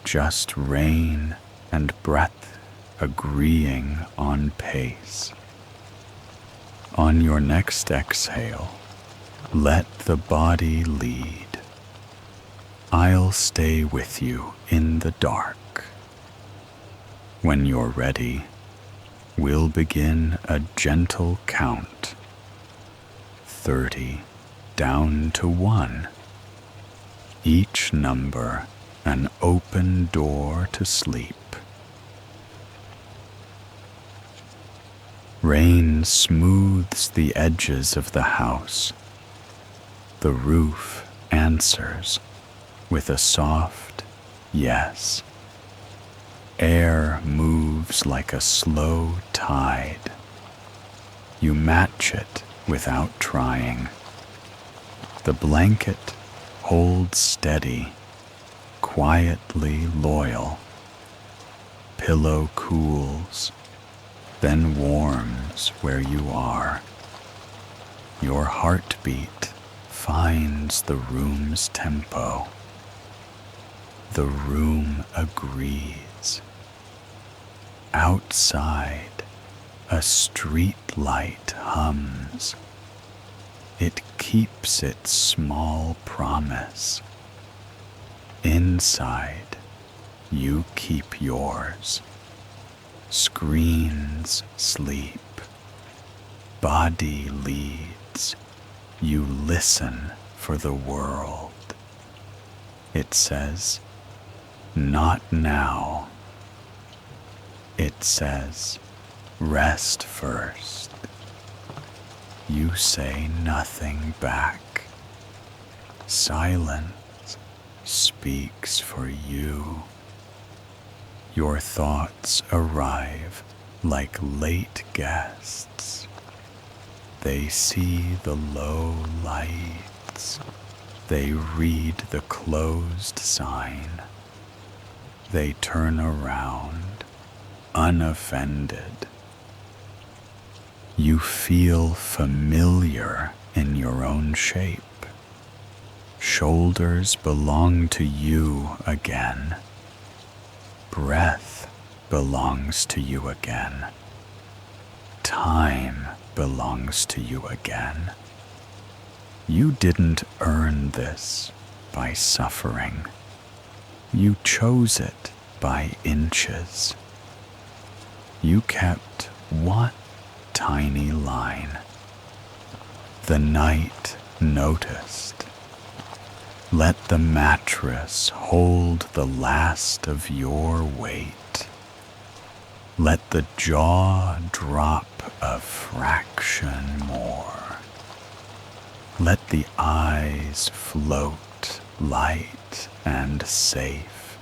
just rain and breath agreeing on pace. On your next exhale, let the body lead. I'll stay with you in the dark. When you're ready, we'll begin a gentle count. 30 down to 1. Each number an open door to sleep. Rain smooths the edges of the house. The roof answers with a soft yes. Air moves like a slow tide. You match it without trying. The blanket holds steady, quietly loyal. Pillow cools, then warms where you are. Your heartbeat finds the room's tempo. The room agrees. Outside, A street light hums. It keeps its small promise. Inside, you keep yours. Screens sleep. Body leads. You listen for the world. It says, not now. It says, rest first. You say nothing back. Silence speaks for you. Your thoughts arrive like late guests. They see the low lights. They read the closed sign. They turn around, unoffended. You feel familiar in your own shape. Shoulders belong to you again. Breath belongs to you again. Time belongs to you again. You didn't earn this by suffering. You chose it by inches. You kept one tiny line. The night noticed. Let the mattress hold the last of your weight. Let the jaw drop a fraction more. Let the eyes float light and safe.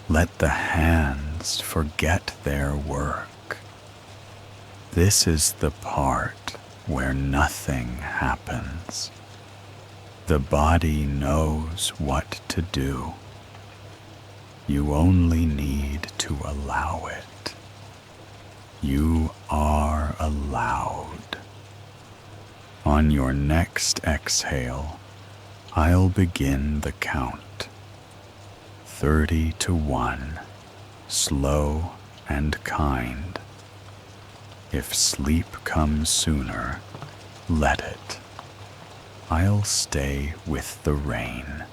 Let the hands forget their work. This is the part where nothing happens. The body knows what to do. You only need to allow it. You are allowed. On your next exhale, I'll begin the count. 30 to 1, slow and kind. If sleep comes sooner, let it. I'll stay with the rain.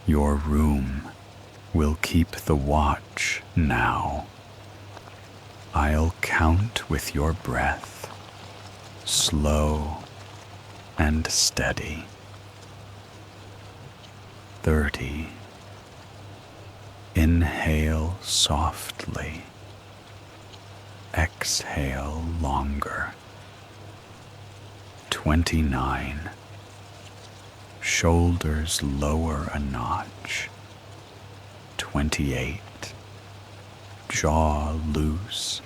Your room will keep the watch now. I'll count with your breath, slow and steady. 30. Inhale softly. Exhale longer. 29. Shoulders lower a notch. 28. Jaw loose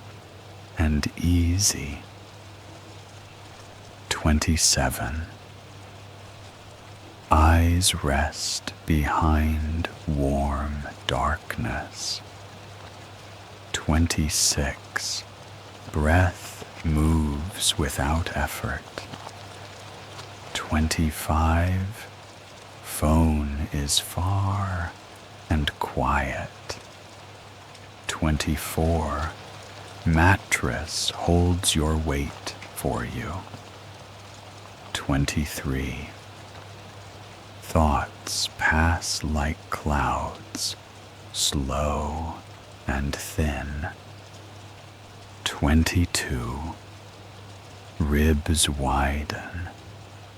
and easy. 27. Eyes rest behind warm darkness. 26. Breath moves without effort. 25. Phone is far and quiet. 24. Mattress holds your weight for you. 23. Thoughts pass like clouds, slow and thin. 22. Ribs widen,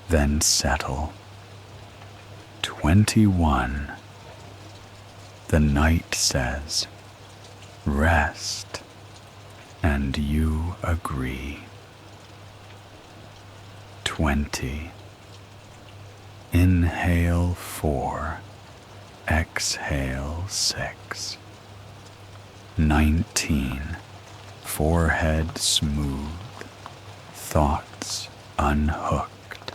then settle. 21. The night says, rest, and you agree. 20. Inhale 4, exhale 6. 19. Forehead smooth, thoughts unhooked.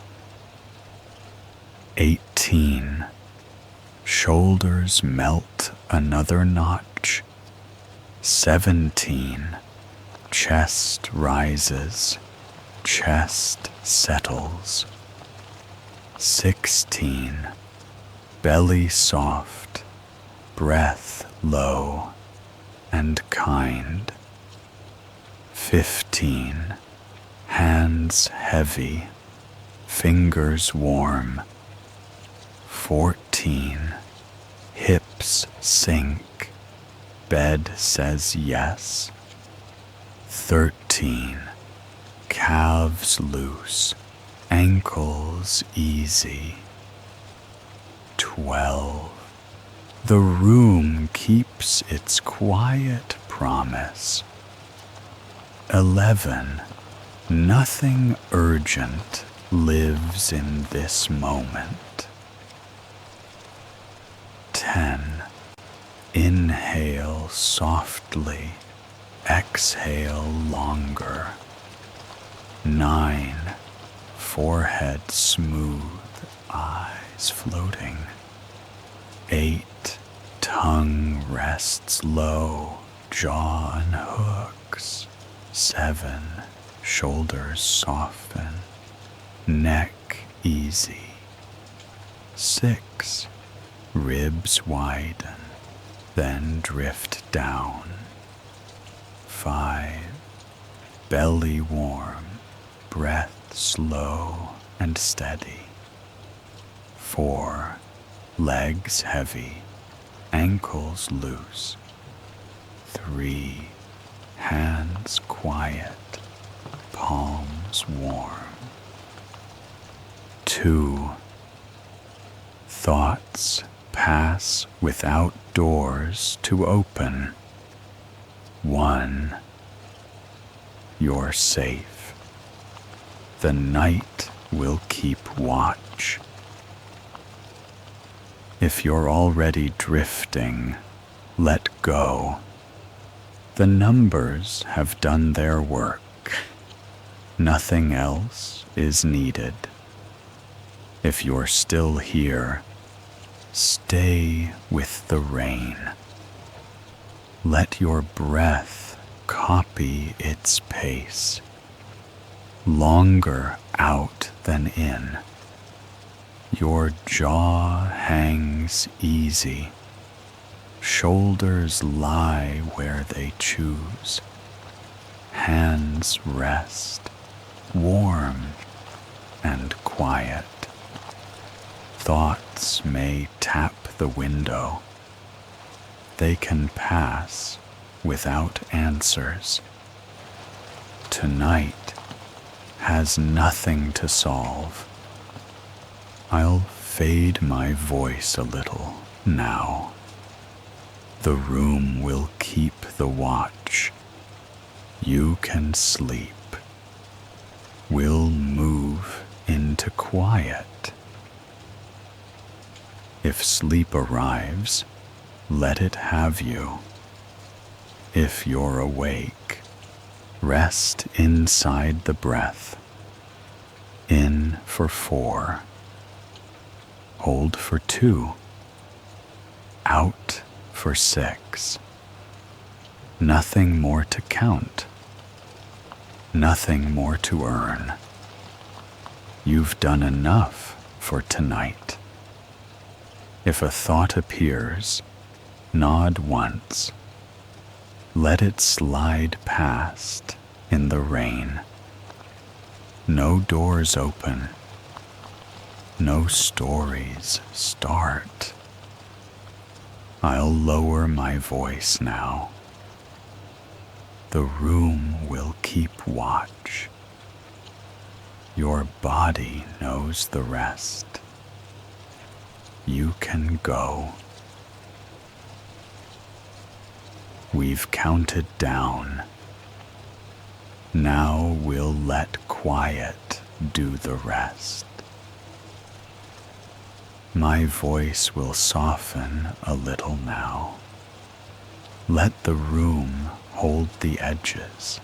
18. Shoulders melt another notch. 17. Chest rises, chest settles. 16. Belly soft, breath low and kind. 15, hands heavy, fingers warm. 14, hips sink, bed says yes. 13, calves loose, ankles easy. 12, the room keeps its quiet promise. 11, nothing urgent lives in this moment. 10, inhale softly, exhale longer. 9, forehead smooth, eyes floating. 8, tongue rests low, jaw unhooks. 7, shoulders soften, neck easy. 6, ribs widen, then drift down. 5, belly warm, breath slow and steady. 4, legs heavy, ankles loose. 3, hands quiet, palms warm. 2, thoughts pass without doors to open. 1, you're safe. The night will keep watch. If you're already drifting, let go. The numbers have done their work. Nothing else is needed. If you're still here, stay with the rain. Let your breath copy its pace, longer out than in. Your jaw hangs easy. Shoulders lie where they choose. Hands rest, warm and quiet. Thoughts may tap the window. They can pass without answers. Tonight has nothing to solve. I'll fade my voice a little now. The room will keep the watch. You can sleep. We'll move into quiet. If sleep arrives, let it have you. If you're awake, rest inside the breath. In for 4. Hold for 2. Out for 6. Nothing more to count. Nothing more to earn. You've done enough for tonight. If a thought appears, nod once. Let it slide past in the rain. No doors open. No stories start. I'll lower my voice now. The room will keep watch. Your body knows the rest. You can go. We've counted down. Now we'll let quiet do the rest. My voice will soften a little now. Let the room hold the edges.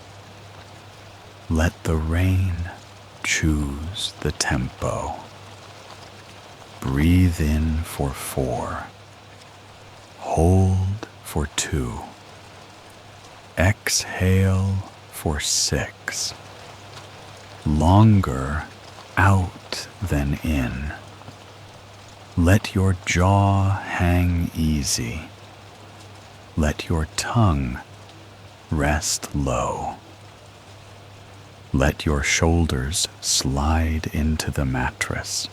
Let the rain choose the tempo. Breathe in for 4. Hold for 2. Exhale for 6. Longer out than in. Let your jaw hang easy. Let your tongue rest low. Let your shoulders slide into the mattress.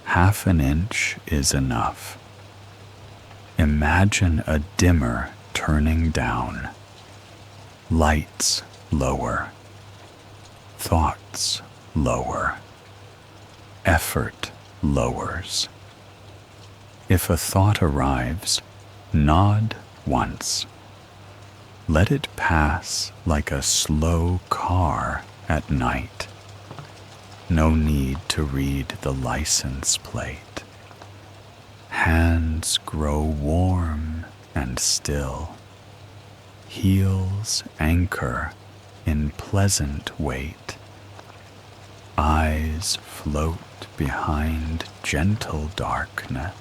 Half an inch is enough. Imagine a dimmer turning down. Lights lower. Thoughts lower. Effort lowers. If a thought arrives, nod once. Let it pass like a slow car at night. No need to read the license plate. Hands grow warm and still. Heels anchor in pleasant weight. Eyes float behind gentle darkness.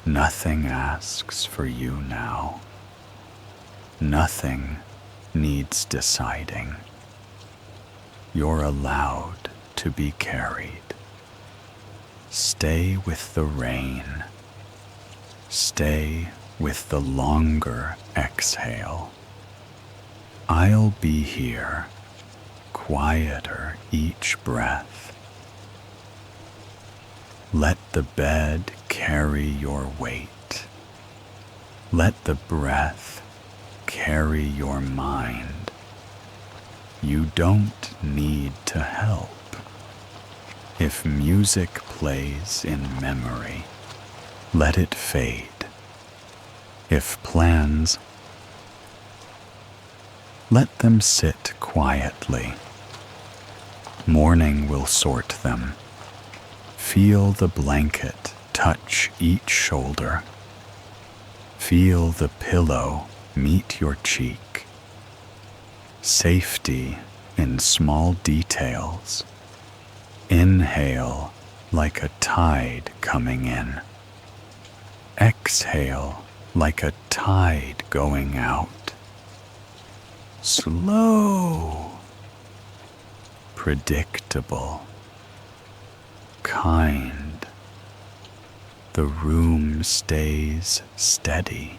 Nothing asks for you now. Nothing needs deciding. You're allowed to be carried. Stay with the rain. Stay with the longer exhale. I'll be here, quieter each breath. Let the bed carry your weight. Let the breath carry your mind. You don't need to help. If music plays in memory, let it fade. If plans, let them sit quietly. Morning will sort them. Feel the blanket touch each shoulder. Feel the pillow meet your cheek. Safety in small details. Inhale like a tide coming in. Exhale like a tide going out. Slow, predictable, kind. The room stays steady.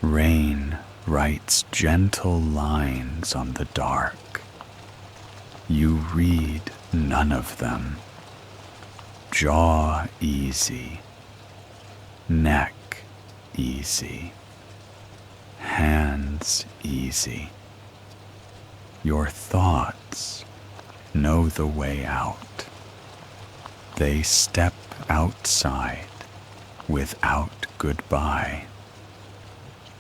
Rain writes gentle lines on the dark. You read none of them. Jaw easy. Neck easy. Hands easy. Your thoughts know the way out. They step outside without goodbye.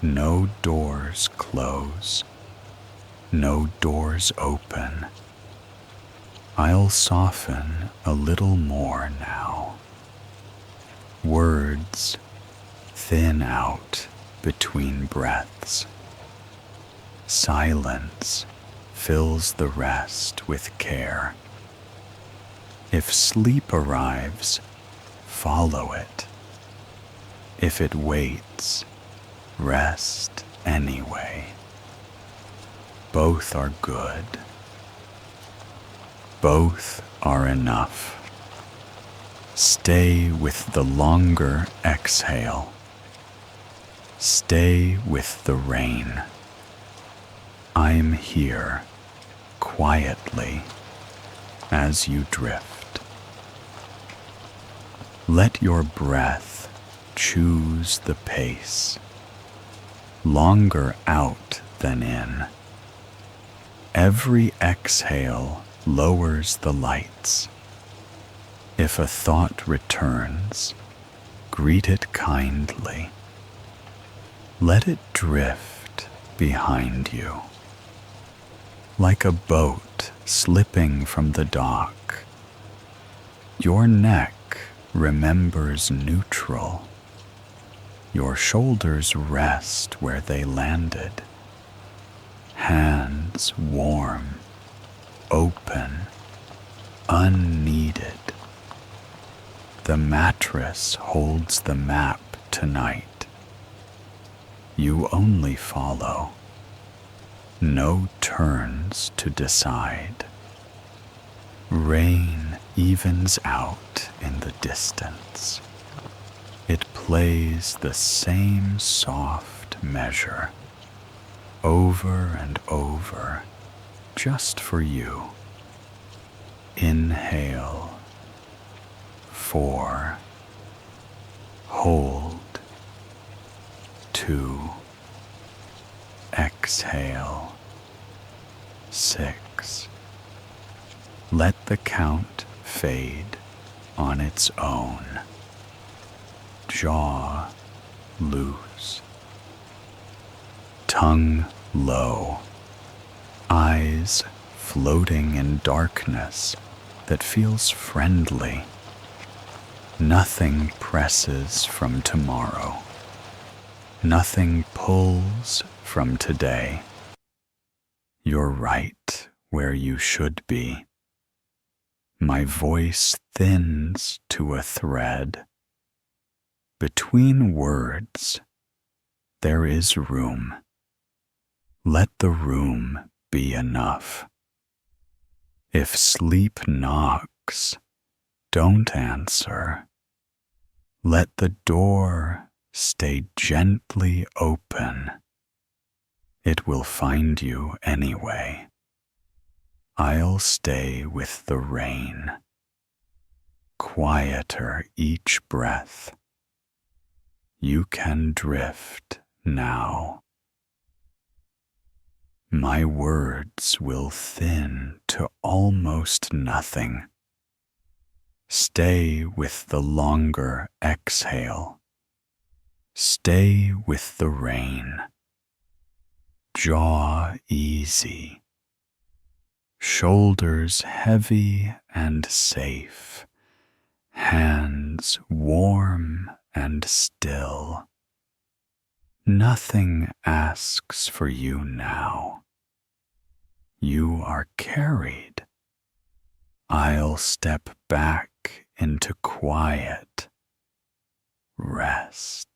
No doors close. No doors open. I'll soften a little more now. Words thin out between breaths. Silence fills the rest with care. If sleep arrives, follow it. If it waits, rest anyway. Both are good. Both are enough. Stay with the longer exhale. Stay with the rain. I'm here, quietly, as you drift. Let your breath choose the pace. Longer out than in. Every exhale lowers the lights. If a thought returns, greet it kindly. Let it drift behind you. Like a boat slipping from the dock. Your neck remembers neutral. Your shoulders rest where they landed. Hands warm, open, unneeded. The mattress holds the map tonight. You only follow. No turns to decide. Rain evens out in the distance. It plays the same soft measure over and over just for you. Inhale, 4, hold, 2, exhale, 6. Let the count fade on its own. Jaw loose, tongue low, eyes floating in darkness that feels friendly. Nothing presses from tomorrow. Nothing pulls from today. You're right where you should be. My voice thins to a thread. Between words, there is room. Let the room be enough. If sleep knocks, don't answer. Let the door stay gently open. It will find you anyway. I'll stay with the rain. Quieter each breath. You can drift now. My words will thin to almost nothing. Stay with the longer exhale. Stay with the rain. Jaw easy. Shoulders heavy and safe. Hands warm and still. Nothing asks for you now. You are carried. I'll step back into quiet. Rest.